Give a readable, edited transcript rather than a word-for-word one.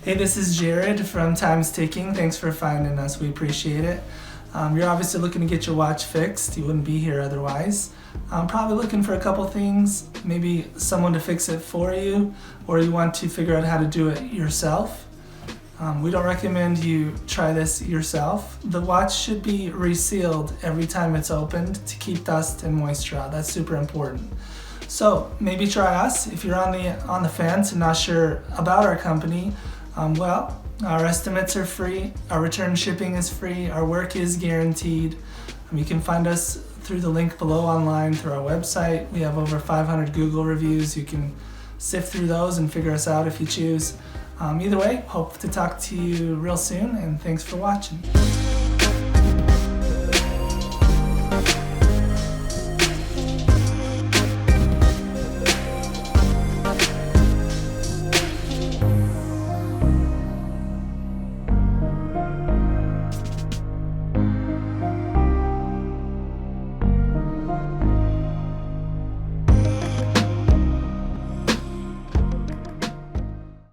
Hey, this is Jared from Time's Ticking. Thanks for finding us. We appreciate it. You're obviously looking to get your watch fixed. You wouldn't be here otherwise. I'm probably looking for a couple things, maybe someone to fix it for you, or you want to figure out how to do it yourself. We don't recommend you try this yourself. The watch should be resealed every time it's opened to keep dust and moisture out. That's super important. So maybe try us. If you're on the fence and not sure about our company, our estimates are free, our return shipping is free, our work is guaranteed. You can find us through the link below online through our website. We have over 500 Google reviews. You can sift through those and figure us out if you choose. Either way, hope to talk to you real soon, and thanks for watching.